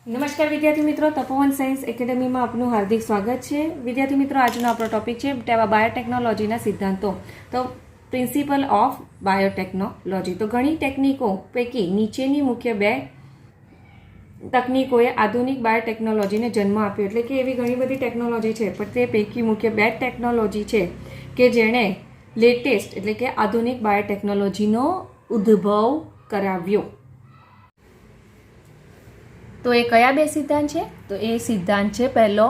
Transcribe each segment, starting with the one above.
નમસ્કાર વિદ્યાર્થી મિત્રો, તપોવન સાયન્સ એકેડેમીમાં આપનું હાર્દિક સ્વાગત છે. વિદ્યાર્થી મિત્રો, આજનો આપણો ટોપિક છે બાયોટેકનોલોજીના સિદ્ધાંતો. તો પ્રિન્સિપલ ઓફ બાયોટેકનોલોજી. તો ઘણી ટેકનિકો પૈકી નીચેની મુખ્ય બે તકનીકોએ આધુનિક બાયોટેકનોલોજીને જન્મ આપ્યો. એટલે કે એવી ઘણી બધી ટેકનોલોજી છે, પણ તે પૈકી મુખ્ય બે ટેકનોલોજી છે કે જેણે લેટેસ્ટ એટલે કે આધુનિક બાયોટેકનોલોજીનો ઉદ્ભવ કરાવ્યો. તો એ કયા બે સિદ્ધાંત છે? તો એ સિદ્ધાંત છે પહેલો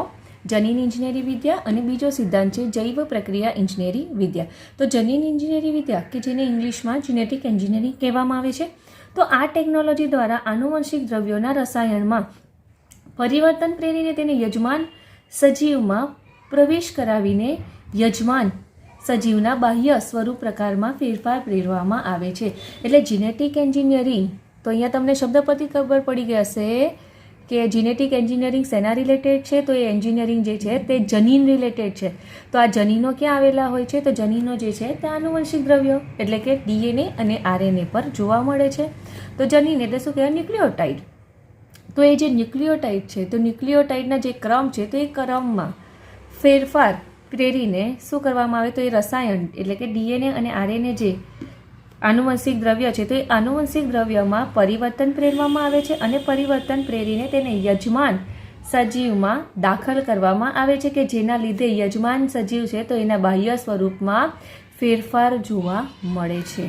જનીન ઇજનેરી વિદ્યા અને બીજો સિદ્ધાંત છે જૈવ પ્રક્રિયા ઇજનેરી વિદ્યા. તો જનીન ઇજનેરી વિદ્યા કે જેને ઇંગ્લિશમાં જેનેટિક એન્જિનિયરિંગ કહેવામાં આવે છે. તો આ ટેકનોલોજી દ્વારા આનુવંશિક દ્રવ્યોના રસાયણમાં પરિવર્તન પ્રેરીને તેને યજમાન સજીવમાં પ્રવેશ કરાવીને યજમાન સજીવના બાહ્ય સ્વરૂપ પ્રકારમાં ફેરફાર પ્રેરવામાં આવે છે. એટલે જીનેટિક એન્જિનિયરિંગ, તો અહીંયા તમને શબ્દ પરથી ખબર પડી ગઈ હશે કે જીનેટિક એન્જિનિયરિંગ શેના રિલેટેડ છે? તો એ એન્જિનિયરિંગ જે છે તે જનીન રિલેટેડ છે. તો આ જનીનો ક્યાં આવેલા હોય છે? તો જનીનો જે છે તે આનુવંશિક દ્રવ્યો એટલે કે ડીએનએ અને આરએનએ પર જોવા મળે છે. તો જનીન એટલે શું કહેવાય? ન્યુક્લિયોટાઇડ. તો એ જે ન્યુક્લિયોટાઇડ છે, તો ન્યુક્લિયોટાઇડના જે ક્રમ છે તો એ ક્રમમાં ફેરફાર પ્રેરીને શું કરવામાં આવે? તો એ રસાયણ એટલે કે ડીએનએ અને આરએનએ જે આનુવંશિક દ્રવ્ય છે તો એ આનુવંશિક દ્રવ્યમાં પરિવર્તન પ્રેરવામાં આવે છે અને પરિવર્તન પ્રેરીને તેને યજમાન સજીવમાં દાખલ કરવામાં આવે છે કે જેના લીધે યજમાન સજીવ છે તો એના બાહ્ય સ્વરૂપમાં ફેરફાર જોવા મળે છે.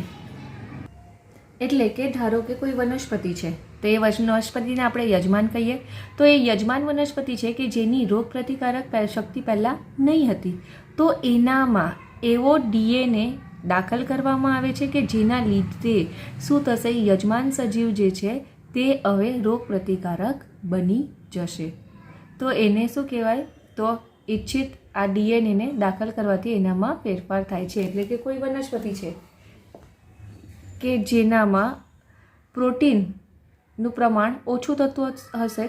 એટલે કે ધારો કે કોઈ વનસ્પતિ છે તો એ વનસ્પતિને આપણે યજમાન કહીએ. તો એ યજમાન વનસ્પતિ છે કે જેની રોગ પ્રતિકારક શક્તિ પહેલાં નહીં હતી, તો એનામાં એવો ડીએનએ દાખલ કરવામાં આવે છે કે જેના લીધે શું થશે? યજમાન સજીવ જે છે તે હવે રોગ પ્રતિકારક બની જશે. તો એને શું કહેવાય? તો ઈચ્છિત આ ડીએનએને દાખલ કરવાથી એનામાં ફેરફાર થાય છે. એટલે કે કોઈ વનસ્પતિ છે કે જેનામાં પ્રોટીનનું પ્રમાણ ઓછું થતું હશે,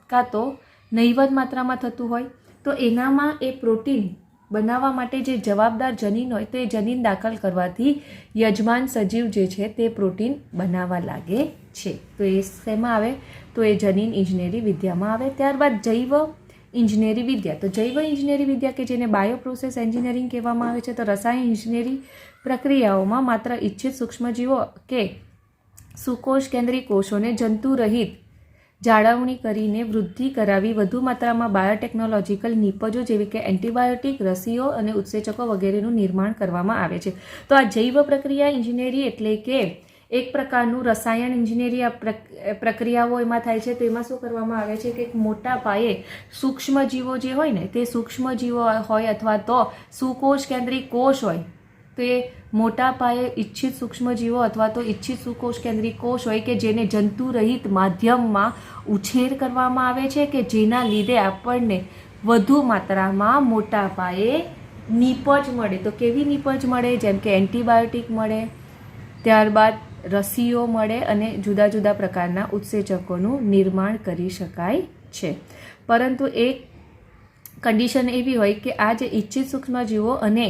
કાં તો નહીવત માત્રામાં થતું હોય, તો એનામાં એ પ્રોટીન બનાવવા માટે જે જવાબદાર જનીન હોય તો એ જનીન દાખલ કરવાથી યજમાન સજીવ જે છે તે પ્રોટીન બનાવવા લાગે છે. તો એ શેમાં આવે? તો એ જનીન ઇજનેરી વિદ્યામાં આવે. ત્યારબાદ જૈવ ઇજનેરી વિદ્યા. તો જૈવ ઇજનેરી વિદ્યા કે જેને બાયો પ્રોસેસ એન્જિનિયરિંગ કહેવામાં આવે છે. તો રસાયણ ઇજનેરી પ્રક્રિયાઓમાં માત્ર ઇચ્છિત સૂક્ષ્મજીવો કે સુકોષ કેન્દ્રી કોષોને જંતુરહિત જાળવણી કરીને વૃદ્ધિ કરાવી વધુ માત્રામાં બાયોટેકનોલોજીકલ નિપજો જેવી કે એન્ટીબાયોટિક, રસીઓ અને ઉત્સેચકો વગેરેનું નિર્માણ કરવામાં આવે છે. તો આ જૈવ પ્રક્રિયા ઇજનેરી એટલે કે એક પ્રકારનું રસાયણ ઇજનેરી પ્રક્રિયાઓ એમાં થાય છે. તો એમાં શું કરવામાં આવે છે કે મોટા પાયે સૂક્ષ્મજીવો જે હોય ને તે સૂક્ષ્મજીવો હોય અથવા તો સુકોષ કેન્દ્રી કોષ હોય, તો એ મોટા પાયે ઈચ્છિત સૂક્ષ્મજીવો અથવા તો ઈચ્છિત સુકોષ કેન્દ્રી કોષ હોય કે જેને જંતુરહિત માધ્યમમાં ઉછેર કરવામાં આવે છે કે જેના લીધે આપણને વધુ માત્રામાં મોટા પાયે નીપજ મળે. તો કેવી નીપજ મળે? જેમ કે એન્ટીબાયોટિક મળે, ત્યારબાદ રસીઓ મળે અને જુદા જુદા પ્રકારના ઉત્સેચકોનું નિર્માણ કરી શકાય છે. પરંતુ એક કન્ડિશન એવી હોય કે આ જે ઈચ્છિત સૂક્ષ્મજીવો અને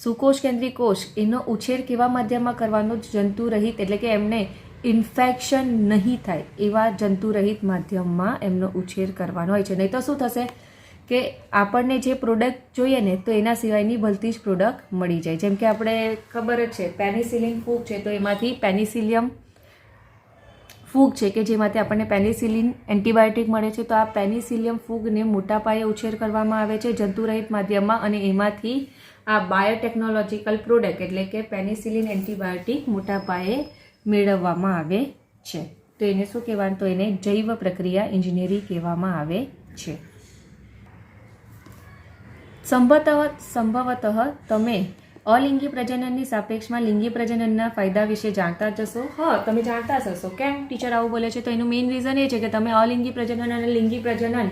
સુકોષ કેન્દ્રી કોષ એનો ઉછેર કેવા માધ્યમમાં કરવાનો? જંતુરહિત એટલે કે એમને ઇન્ફેક્શન નહીં થાય એવા જંતુરહિત માધ્યમમાં એમનો ઉછેર કરવાનો હોય છે. નહીં તો શું થશે કે આપણને જે પ્રોડક્ટ જોઈએ ને તો એના સિવાયની ભલતી જ પ્રોડક્ટ મળી જાય. જેમ કે આપણે ખબર જ છે પેનિસિલિન ફૂગ છે, તો એમાંથી પેનિસિલિયમ ફૂગ છે કે જેમાંથી આપણને પેનિસિલિન એન્ટીબાયોટિક મળે છે. તો આ પેનિસિલિયમ ફૂગને મોટા પાયે ઉછેર કરવામાં આવે છે જંતુરહિત માધ્યમમાં અને એમાંથી આ બાયોટેકનોલોજીકલ પ્રોડક્ટ એટલે કે પેનિસિલિન એન્ટીબાયોટિક મોટા પાયે મેળવવામાં આવે છે. તો એને શું કહેવાનું? તો એને જૈવ પ્રક્રિયા ઇજનેરી કહેવામાં આવે છે. સંભવતઃ તમે અલિંગી પ્રજનનની સાપેક્ષમાં લિંગી પ્રજનનના ફાયદા વિશે જાણતા જ હશો. હા, તમે જાણતા જ હશો. કેમ ટીચર આવું બોલે છે? તો એનું મેઇન રીઝન એ છે કે તમે અલિંગી પ્રજનન અને લિંગી પ્રજનન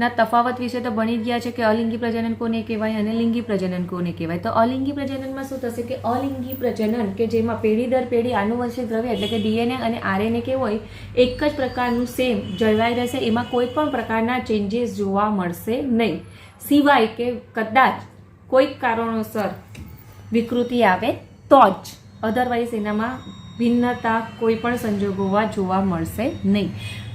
ના તફાવત વિશે તો ભણી ગયા છે કે અલિંગી પ્રજનન કોને કહેવાય અને લિંગી પ્રજનન કોને કહેવાય. તો અલિંગી પ્રજનનમાં શું થશે કે અલિંગી પ્રજનન કે જેમાં પેઢી દર પેઢી આનુવંશિક દ્રવ્ય એટલે કે ડીએનએ અને આરએનએ કેવું હોય એક જ પ્રકારનું સેમ જળવાઈ રહેશે. એમાં કોઈ પણ પ્રકારના ચેન્જીસ જોવા મળશે નહીં, સિવાય કે કદાચ કોઈક કારણોસર વિકૃતિ આવે તો જ, અધરવાઇઝ એનામાં ભિન્નતા કોઈ પણ સંજોગોમાં જોવા મળશે નહીં.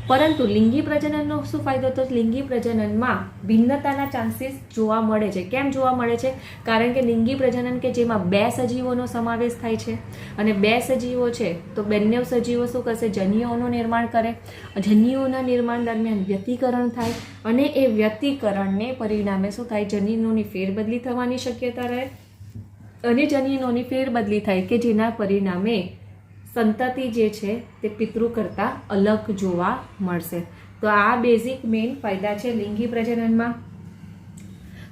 પરંતુ લિંગી પ્રજનનનો શું ફાયદો? તો લિંગી પ્રજનનમાં ભિન્નતાના ચાન્સીસ જોવા મળે છે. કેમ જોવા મળે છે? કારણ કે લિંગી પ્રજનન કે જેમાં 2 સજીવોનો સમાવેશ થાય છે અને 2 સજીવો છે તો બંને સજીવો શું કરશે? જન્યુઓનું નિર્માણ કરે. જન્યુઓના નિર્માણ દરમિયાન વ્યતિકરણ થાય અને એ વ્યતિકરણને પરિણામે શું થાય? જનીનોની ફેરબદલી થવાની શક્યતા રહે અને જનીનોની ફેરબદલી થાય કે જેના પરિણામે સંતતિ જે છે તે પિતૃ કરતાં અલગ જોવા મળશે. તો આ બેઝિક મેઇન ફાયદા છે લિંગી પ્રજનનમાં.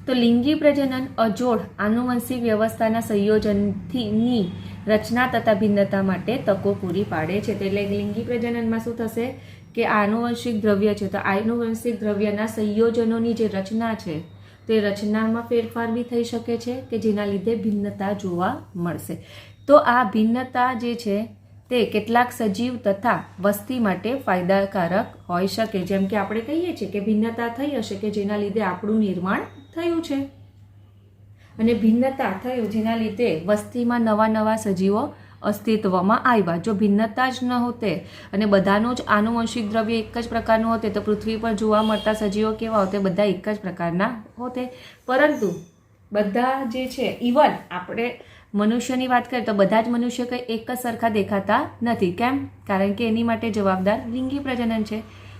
તો લિંગી પ્રજનન અજોડ આનુવંશિક વ્યવસ્થાના સંયોજનની રચના તથા ભિન્નતા માટે તકો પૂરી પાડે છે. એટલે લિંગી પ્રજનનમાં શું થશે કે આનુવંશિક દ્રવ્ય છે તો આનુવંશિક દ્રવ્યના સંયોજનોની જે રચના છે તે રચનામાં ફેરફાર બી થઈ શકે છે કે જેના લીધે ભિન્નતા જોવા મળશે. તો આ ભિન્નતા જે છે તે કેટલાક સજીવ તથા વસ્તી માટે ફાયદાકારક હોઈ શકે. જેમ કે આપણે કહીએ છીએ કે ભિન્નતા થઈ હશે કે જેના લીધે આપણું નિર્માણ થયું છે અને ભિન્નતા થયું જેના લીધે વસ્તીમાં નવા નવા સજીવો અસ્તિત્વમાં આવ્યા. જો ભિન્નતા જ ન હોતે અને બધાનું જ આનુવંશિક દ્રવ્ય એક જ પ્રકારનું હોતે તો પૃથ્વી પર જોવા મળતા સજીવો કેવા હોતે? બધા એક જ પ્રકારના હોતે. પરંતુ બધા જે છે ઇવન આપણે મનુષ્યની વાત કરીએ તો બધા જ મનુષ્ય કંઈ એક જ સરખા દેખાતા નથી. કેમ? કારણ કે એની માટે જવાબદાર લિંગી પ્રજનન છે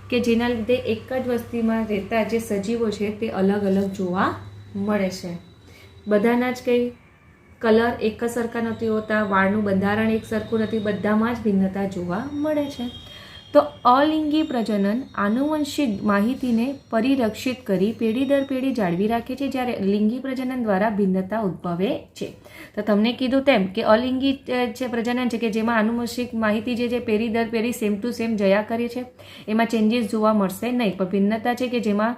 કે જેના લીધે એક જ વસ્તીમાં રહેતા જે સજીવો છે તે અલગ અલગ જોવા મળે છે. બધાના જ કંઈ કલર એક જ સરખા નથી હોતા, વાળનું બંધારણ એક સરખું નથી, બધામાં જ ભિન્નતા જોવા મળે છે. તો અલિંગી પ્રજનન આનુવંશિક માહિતીને પરિરક્ષિત કરી પેઢી દર પેઢી જાળવી રાખે છે, જ્યારે લિંગી પ્રજનન દ્વારા ભિન્નતા ઉદ્ભવે છે. તો તમને કીધું તેમ કે અલિંગી છે પ્રજનન છે કે જેમાં આનુવંશિક માહિતી જે છે પેઢી દર પેઢી સેમ ટુ સેમ જયા કરે છે, એમાં ચેન્જીસ જોવા મળશે નહીં. પણ ભિન્નતા છે કે જેમાં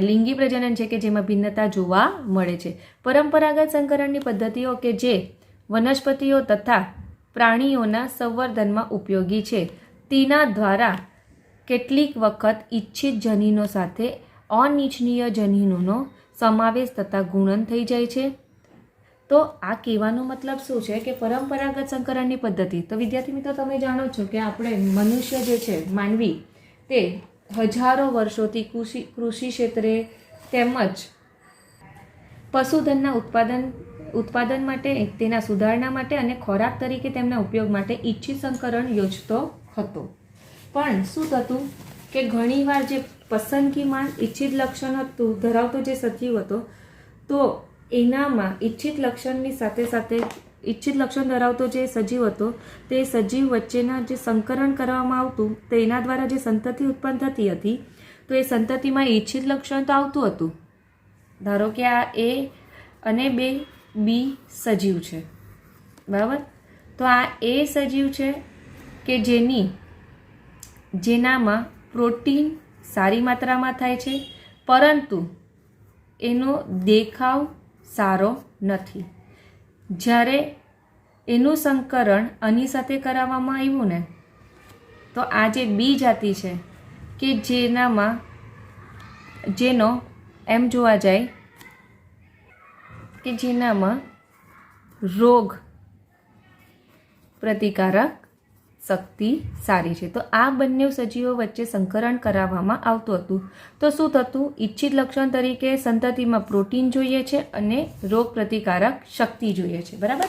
લિંગી પ્રજનન છે કે જેમાં ભિન્નતા જોવા મળે છે. પરંપરાગત સંકરણની પદ્ધતિઓ કે જે વનસ્પતિઓ તથા પ્રાણીઓના સંવર્ધનમાં ઉપયોગી છે તેના દ્વારા કેટલીક વખત ઇચ્છિત જનીનો સાથે અનિચ્છનીય જનીનોનો સમાવેશ તથા ગુણન થઈ જાય છે. તો આ કહેવાનો મતલબ શું છે કે પરંપરાગત સંકરણની પદ્ધતિ, તો વિદ્યાર્થી મિત્રો તમે જાણો છો કે આપણે મનુષ્ય જે છે માનવી તે હજારો વર્ષોથી કૃષિ ક્ષેત્રે તેમજ પશુધનના ઉત્પાદન માટે, તેના સુધારણા માટે અને ખોરાક તરીકે તેમના ઉપયોગ માટે ઈચ્છિત સંકરણ યોજતો હતો. પણ શું થતું કે ઘણીવાર જે પસંદગીમાં ઈચ્છિત લક્ષણ હતું ધરાવતો જે સજીવ હતો તો એનામાં ઈચ્છિત લક્ષણની સાથે સાથે ઈચ્છિત લક્ષણ ધરાવતો જે સજીવ હતો તે સજીવ વચ્ચેના જે સંકરણ કરવામાં આવતું તેના દ્વારા જે સંતતિ ઉત્પન્ન થતી હતી તો એ સંતતિમાં ઈચ્છિત લક્ષણ તો આવતું હતું. ધારો કે આ એ અને બી સજીવ છે, બરાબર? તો આ એ સજીવ છે કે જેનામાં પ્રોટીન સારી માત્રામાં થાય છે પરંતુ એનો દેખાવ સારો નથી. જ્યારે એનું સંકરણ આની સાથે કરાવવામાં આવ્યું ને તો આ જે બી જાતિ છે કે જેનો એમ જોવા જાય કે જેનામાં રોગ પ્રતિકારક શક્તિ સારી છે. તો આ બંને સજીવો વચ્ચે સંકરણ કરાવવામાં આવતું હતું. તો શું થતું? ઈચ્છિત લક્ષણ તરીકે સંતતિમાં પ્રોટીન જોઈએ છે અને રોગ પ્રતિકારક શક્તિ જોઈએ છે, બરાબર?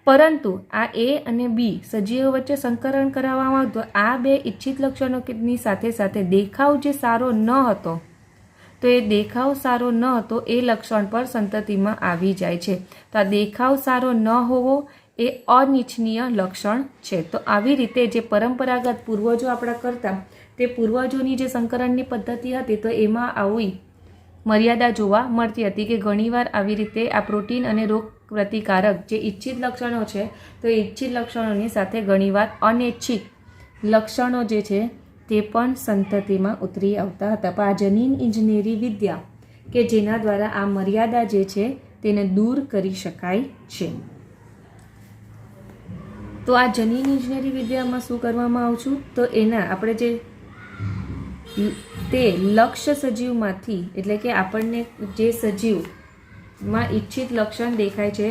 પરંતુ આ એ અને બી સજીવો વચ્ચે સંકરણ કરાવવામાં આવતું, આ બે ઈચ્છિત લક્ષણોની સાથે સાથે દેખાવ જે સારો ન હતો તો એ દેખાવ સારો ન હતો એ લક્ષણ પર સંતતિમાં આવી જાય છે. તો આ દેખાવ સારો ન હોવો એ અનિચ્છનીય લક્ષણ છે. તો આવી રીતે જે પરંપરાગત પૂર્વજો આપણા કરતા તે પૂર્વજોની જે સંકરણની પદ્ધતિ હતી તો એમાં આવી મર્યાદા જોવા મળતી હતી કે ઘણીવાર આવી રીતે આ પ્રોટીન અને રોગ પ્રતિકારક જે ઈચ્છિત લક્ષણો છે તો એ ઈચ્છિત લક્ષણોની સાથે ઘણીવાર અનૈચ્છિક લક્ષણો જે છે તે પણ સંતતિમાં ઉતરી આવતા હતા. પણ આ જનીન ઇજનેરી વિદ્યા કે જેના દ્વારા આ મર્યાદા જે છે તેને દૂર કરી શકાય છે. તો આ જનીન ઇજનેરી વિદ્યામાં શું કરવામાં આવશું તો એના આપણે જે તે લક્ષ્ય સજીવમાંથી એટલે કે આપણને જે સજીવમાં ઈચ્છિત લક્ષણ દેખાય છે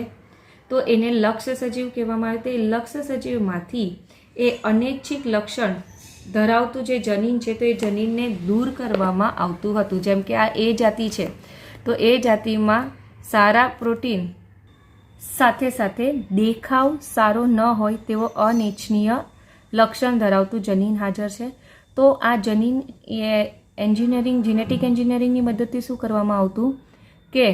તો એને લક્ષ્ય સજીવ કહેવામાં આવે. તે લક્ષ્ય સજીવમાંથી એ અનૈચ્છિક લક્ષણ ધરાવતું જે જનીન છે તો એ જનીનને દૂર કરવામાં આવતું હતું. જેમ કે આ એ જાતિ છે તો એ જાતિમાં સારા પ્રોટીન સાથે સાથે દેખાવ સારો ન હોય તેવો અનિચ્છનીય લક્ષણ ધરાવતું જનીન હાજર છે. તો આ જનીન જેનેટિક એન્જિનિયરિંગની મદદથી શું કરવામાં આવતું કે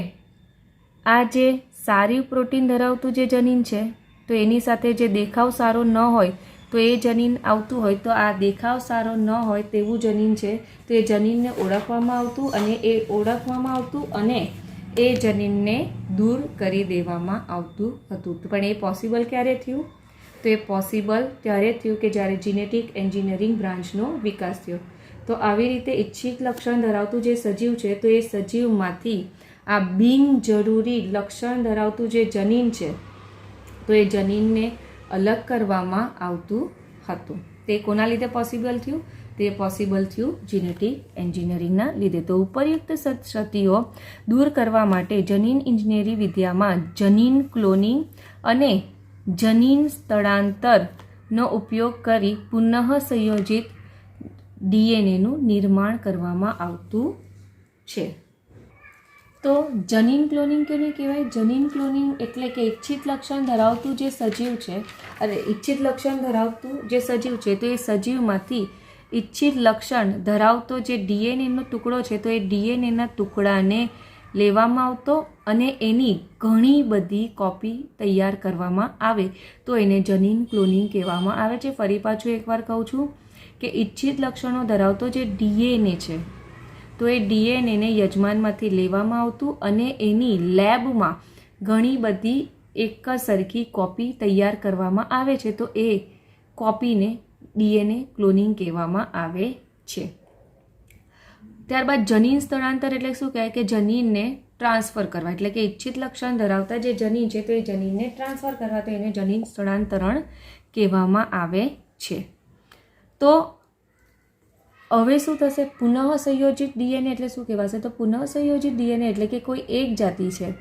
આ જે સારી પ્રોટીન ધરાવતું જે જનીન છે તો એની સાથે જે દેખાવ સારો ન હોય તો એ જનીન આવતું હોય તો આ દેખાવ સારો ન હોય તેવું જનીન છે તો એ જનીનને ઓળખવામાં આવતું અને એ જનીનને દૂર કરી દેવામાં આવતું હતું. પણ એ પોસિબલ ક્યારે થયું? તો એ પોસિબલ ત્યારે થયું કે જ્યારે જીનેટિક એન્જિનિયરિંગ બ્રાન્ચનો વિકાસ થયો. તો આવી રીતે ઈચ્છિત લક્ષણ ધરાવતું જે સજીવ છે તો એ સજીવમાંથી આ બિનજરૂરી લક્ષણ ધરાવતું જે જનીન છે તો એ જનીનને અલગ કરવામાં આવતું હતું. તે કોના લીધે પોસિબલ થયું? તે પોસિબલ થયું જીનેટિક એન્જિનિયરિંગના લીધે. તો ઉપરયુક્ત ક્ષતિઓ દૂર કરવા માટે જનીન ઇજનેરી વિદ્યામાં જનીન ક્લોનિંગ અને જનીન સ્થળાંતરનો ઉપયોગ કરી પુનઃ સંયોજિત ડીએનએનું નિર્માણ કરવામાં આવતું છે. તો જનીન ક્લોનિંગ કોને કહેવાય? જનીન ક્લોનિંગ એટલે કે ઈચ્છિત લક્ષણ ધરાવતું જે સજીવ છે ઈચ્છિત લક્ષણ ધરાવતું જે સજીવ છે તો એ સજીવમાંથી ઈચ્છિત લક્ષણ ધરાવતો જે ડીએનએનો ટુકડો છે તો એ ડીએનએના ટુકડાને લેવામાં આવતો અને એની ઘણી બધી કોપી તૈયાર કરવામાં આવે તો એને જનીન ક્લોનિંગ કહેવામાં આવે છે. ફરી પાછું એકવાર કહું છું કે ઈચ્છિત લક્ષણો ધરાવતો જે ડીએનએ છે તો એ ડીએનએને યજમાનમાંથી લેવામાં આવતું અને એની લેબમાં ઘણી બધી એક સરખી કોપી તૈયાર કરવામાં આવે છે તો એ કોપીને ડીએનએ ક્લોનિંગ કહેવામાં આવે છે. ત્યારબાદ જનીન સ્થળાંતર એટલે શું કહેવાય કે જનીનને ટ્રાન્સફર કરવા એટલે કે ઈચ્છિત લક્ષણ ધરાવતા જે જનીન છે તો એ જનીનને ટ્રાન્સફર કરવા તો એને જનીન સ્થળાંતરણ કહેવામાં આવે છે. તો હવે શું થશે? પુનઃ સંયોજિત ડીએનએ એટલે શું કહેવાશે? તો પુનઃ સંયોજિત ડીએનએ એટલે કે કોઈ એક જાતિ છે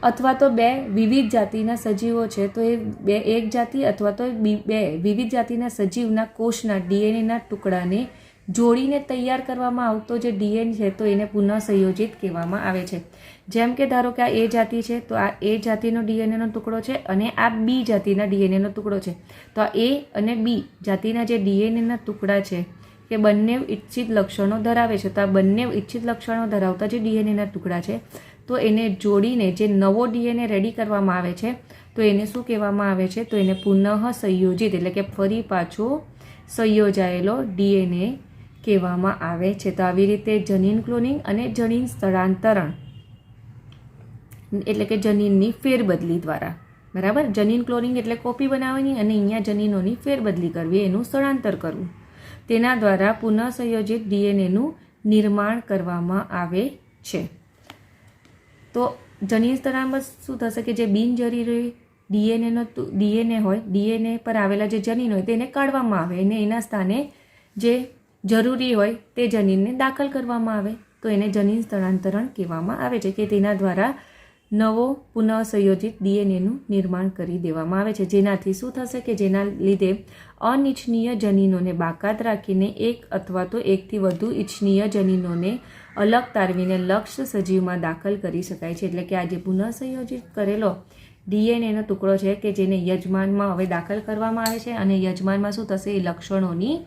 અથવા તો બે વિવિધ જાતિના સજીવો છે તો એ એક જાતિ અથવા તો બે વિવિધ જાતિના સજીવના કોષના ડીએનએના ટુકડાને જોડીને તૈયાર કરવામાં આવતો જે ડીએનએ છે તો એને પુનઃ સંયોજિત કહેવામાં આવે છે. જેમ કે ધારો કે આ એ જાતિ છે તો આ એ જાતિનો ડીએનએનો ટુકડો છે અને આ બી જાતિના ડીએનએનો ટુકડો છે. તો આ એ અને બી જાતિના જે ડીએનએના ટુકડા છે કે બંને ઈચ્છિત લક્ષણો ધરાવે છે તો આ બંને ઈચ્છિત લક્ષણો ધરાવતા જે ડીએનએના ટુકડા છે તો એને જોડીને જે નવો ડીએનએ રેડી કરવામાં આવે છે તો એને શું કહેવામાં આવે છે? તો એને પુનઃ સંયોજિત એટલે કે ફરી પાછો સંયોજાયેલો ડીએનએ કહેવામાં આવે છે. તો આવી રીતે જનીન ક્લોનિંગ અને જનીન સ્થળાંતરણ એટલે કે જનીનની ફેરબદલી દ્વારા બરાબર. જનીન ક્લોનિંગ એટલે કોપી બનાવવાની અને અહીંયા જનીનોની ફેરબદલી કરવી એનું સ્થળાંતર કરવું તેના દ્વારા પુનઃ સંયોજિત ડીએનએનું નિર્માણ કરવામાં આવે છે. તો જનીન સ્થળાંતર શું થશે કે જે બિનજરૂરી ડીએનએ હોય ડીએનએ પર આવેલા જે જનીન હોય તેને કાઢવામાં આવે અને એના સ્થાને જે જરૂરી હોય તે જનીનને દાખલ કરવામાં આવે તો એને જનીન સ્થળાંતરણ કહેવામાં આવે છે કે તેના દ્વારા નવો પુનઃ સંયોજિત ડીએનએનું નિર્માણ કરી દેવામાં આવે છે. જેનાથી શું થશે કે જેના લીધે અનિચ્છનીય જનીનોને બાકાત રાખીને એક અથવા તો એકથી વધુ ઇચ્છનીય જનીનોને અલગ તારવીને લક્ષ્ય સજીવમાં દાખલ કરી શકાય છે. એટલે કે આ જે પુનઃ સંયોજિત કરેલો ડીએનએનો ટુકડો છે કે જેને યજમાનમાં હવે દાખલ કરવામાં આવે છે અને યજમાનમાં શું થશે? એ લક્ષણોની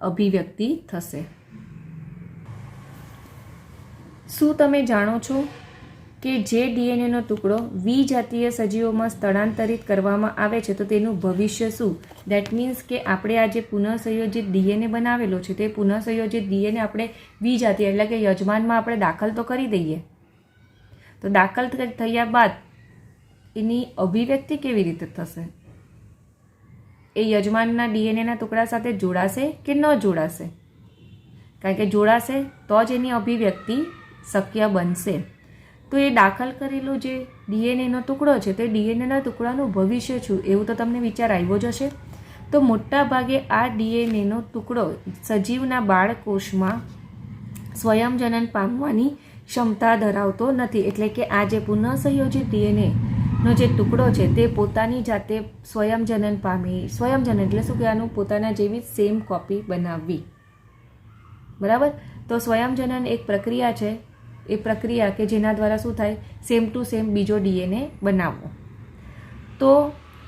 અભિવ્યક્તિ થશે. શું તમે જાણો છો કે જે ડીએનએનો ટુકડો વિજાતીય સજીવોમાં સ્થળાંતરિત કરવામાં આવે છે તો તેનું ભવિષ્ય શું? દેટ મીન્સ કે આપણે આ જે પુનઃ સંયોજિત ડીએનએ બનાવેલો છે તે પુનઃ સંયોજિત ડીએનએ આપણે વિજાતીય એટલે કે યજમાનમાં આપણે દાખલ તો કરી દઈએ તો દાખલ થયા બાદ એની અભિવ્યક્તિ કેવી રીતે થશે? એ યજમાનના ડીએનએના ટુકડા સાથે જોડાશે કે ન જોડાશે? કારણ કે જોડાશે તો જ એની અભિવ્યક્તિ શક્ય બનશે. તો એ દાખલ કરેલો જે ડીએનએનો ટુકડો છે તે ડીએનએના ટુકડાનું ભવિષ્ય શું એવું તો તમને વિચાર આવ્યો જ હશે. તો મોટા ભાગે આ ડીએનએનો ટુકડો સજીવના બાળકોષમાં સ્વયંજનન પામવાની ક્ષમતા ધરાવતો નથી. એટલે કે આ જે પુનઃ સંયોજિત ડીએનએ નો જે ટુકડો છે તે પોતાની જાતે સ્વયંજનન પામી. સ્વયંજનન એટલે શું કહેવાનું? પોતાના જેવી સેમ કોપી બનાવવી. બરાબર. તો સ્વયંજનન એક પ્રક્રિયા છે. એ પ્રક્રિયા કે જેના દ્વારા શું થાય? સેમ ટુ સેમ બીજો ડીએનએ બનાવવો. તો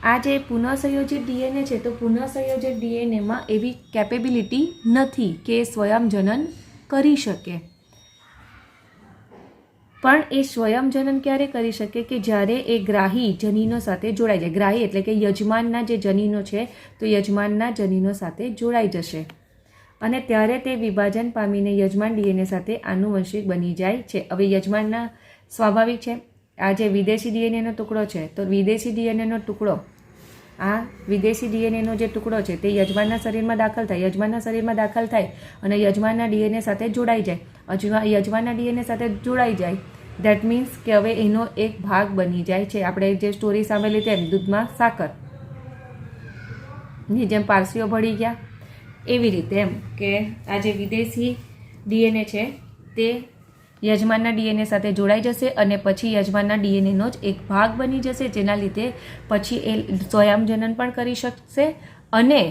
આ જે પુનઃસંયોજિત ડીએનએ છે, તો પુનઃસંયોજિત ડીએનએમાં એવી કેપેબિલિટી નથી કે સ્વયંજનન કરી શકે. પણ એ સ્વયંજનન ક્યારે કરી શકે? કે જ્યારે એ ગ્રાહી જનીનો સાથે જોડાઈ જાય. ગ્રાહી એટલે કે યજમાનના જે જનીનો છે, તો યજમાનના જનીનો સાથે જોડાઈ જશે અને ત્યારે તે વિભાજન પામીને યજમાન ડીએનએ સાથે આનુવંશિક બની જાય છે. હવે યજમાનના સ્વાભાવિક છે. આ જે વિદેશી ડીએનએનો ટુકડો છે, તો વિદેશી ડીએનએનો ટુકડો, આ વિદેશી ડીએનએનો જે ટુકડો છે તે યજમાનના શરીરમાં દાખલ થાય. યજમાનના શરીરમાં દાખલ થાય અને યજમાનના ડીએનએ સાથે જોડાઈ જાય. યજમાનના ડીએનએ સાથે જોડાઈ જાય, દેટ મીન્સ કે હવે એનો એક ભાગ બની જાય છે. આપણે જે સ્ટોરી સાંભળેલી તેમ દૂધમાં સાકર ની જેમ પારસીઓ ભળી ગયા, એવી રીતે એમ કે આ જે વિદેશી ડીએનએ છે તે યજમાનના ડીએનએ સાથે જોડાઈ જશે અને પછી યજમાનના ડીએનએનો જ એક ભાગ બની જશે, જેના લીધે પછી એ સ્વયંજનન પણ કરી શકશે અને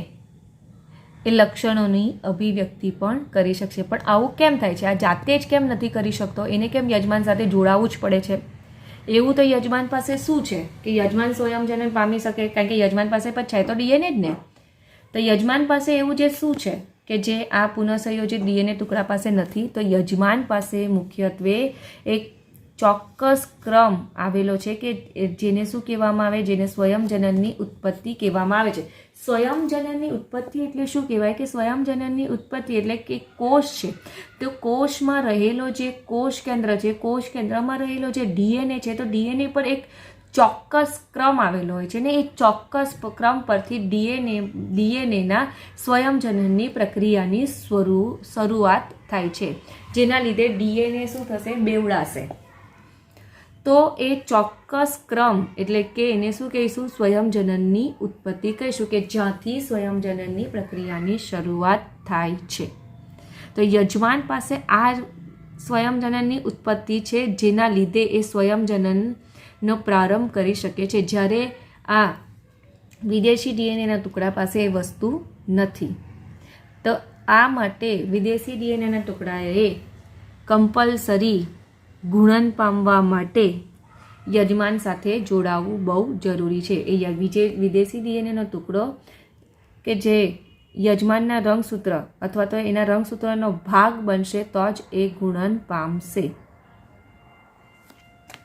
એ લક્ષણોની અભિવ્યક્તિ પણ કરી શકશે. પણ આવું કેમ થાય છે? આ જાતે જ કેમ નથી કરી શકતો? એને કેમ યજમાન સાથે જોડાવવું જ પડે છે? એવું તો યજમાન પાસે શું છે કે યજમાન સ્વયંજનન પામી શકે? કારણ કે યજમાન પાસે પણ છે તો ડીએનએ જ ને. તો યજમાન પાસે એવું જે શું છે કે જે આ પુનઃસંયોજિત ડીએનએ ટુકડા પાસે નથી? તો યજમાન પાસે મુખ્યત્વે એક ચોક્કસ ક્રમ આવેલો છે કે જેને શું કહેવામાં આવે? જેને સ્વયંજનનની ઉત્પત્તિ કહેવામાં આવે છે. સ્વયંજનનની ઉત્પત્તિ એટલે શું કહેવાય? કે સ્વયંજનનની ઉત્પત્તિ એટલે કે કોષ છે, તો કોષમાં રહેલો જે કોષ કેન્દ્ર છે, કોષ કેન્દ્રમાં રહેલો જે ડીએનએ છે, તો ડીએનએ પર એક ચોક્કસ ક્રમ આવેલો હોય છે ને એ ચોક્કસ ક્રમ પરથી ડીએનએના સ્વયંજનનની પ્રક્રિયાની શરૂઆત થાય છે, જેના લીધે ડીએનએ શું થશે? બેવડાશે. તો એ ચોક્કસ ક્રમ એટલે કે એને શું કહીશું? સ્વયંજનનની ઉત્પત્તિ કહીશું, કે જ્યાંથી સ્વયંજનનની પ્રક્રિયાની શરૂઆત થાય છે. તો યજમાન પાસે આ સ્વયંજનનની ઉત્પત્તિ છે, જેના લીધે એ સ્વયંજનનનો પ્રારંભ કરી શકે છે. જ્યારે આ વિદેશી ડીએનએના ટુકડા પાસે એ વસ્તુ નથી. તો આ માટે વિદેશી ડીએનએના ટુકડાએ કમ્પલસરી ગુણન પામવા માટે યજમાન સાથે જોડાવવું બહુ જરૂરી છે. એ વિદેશી ડીએનએનો ટુકડો કે જે યજમાનના રંગસૂત્ર અથવા તો એના રંગસૂત્રનો ભાગ બનશે તો જ એ ગુણન પામશે.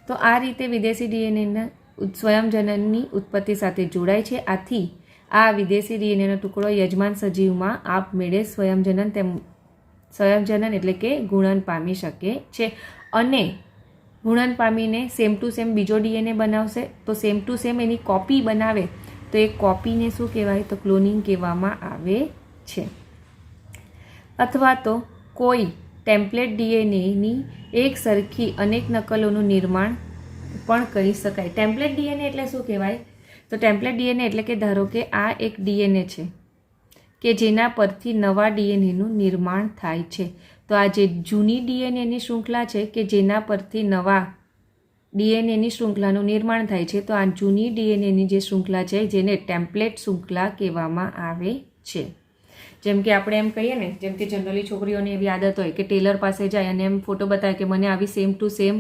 તો આ રીતે વિદેશી ડીએનએના સ્વયંજનનની ઉત્પત્તિ સાથે જોડાય છે. આથી આ વિદેશી ડીએનએનો ટુકડો યજમાન સજીવમાં આપમેળે સ્વયંજનન એટલે કે ગુણન પામી શકે છે અને ગુણન પામીને સેમ ટુ સેમ બીજો ડીએનએ બનાવશે. તો સેમ ટુ સેમ એની કોપી બનાવે તો એ કોપીને શું કહેવાય? તો ક્લોનિંગ કહેવામાં આવે છે. અથવા તો કોઈ ટેમ્પલેટ ડીએનએની એક સરખી અનેક નકલોનું નિર્માણ પણ કરી શકાય. ટેમ્પલેટ ડીએનએ એટલે શું કહેવાય? તો ટેમ્પલેટ ડીએનએ એટલે કે ધારો કે આ એક ડીએનએ છે કે જેના પરથી નવા ડીએનએનું નિર્માણ થાય છે. તો આ જે જૂની ડીએનએની શૃંખલા છે કે જેના પરથી નવા ડીએનએની શૃંખલાનું નિર્માણ થાય છે, તો આ જૂની ડીએનએની જે શૃંખલા છે જેને ટેમ્પલેટ શૃંખલા કહેવામાં આવે છે. જેમ કે આપણે એમ કહીએ ને, જેમ કે જનરલી છોકરીઓની એવી આદત હોય કે ટેલર પાસે જાય અને એમ ફોટો બતાવે કે મને આવી સેમ ટુ સેમ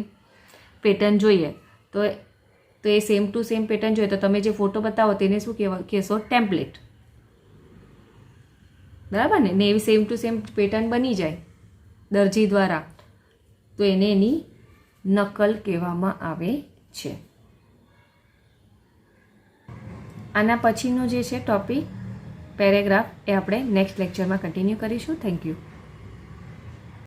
પેટર્ન જોઈએ. તો એ સેમ ટુ સેમ પેટર્ન જોઈએ તો તમે જે ફોટો બતાવો તેને શું કહેશો? ટેમ્પલેટ. બરાબર ને? એવી સેમ ટુ સેમ પેટર્ન બની જાય દરજી દ્વારા, તો એને એની નકલ કહેવામાં આવે છે. આના પછીનો જે છે ટોપિક પેરેગ્રાફ એ આપણે નેક્સ્ટ લેક્ચરમાં કન્ટિન્યુ કરીશું. Thank you.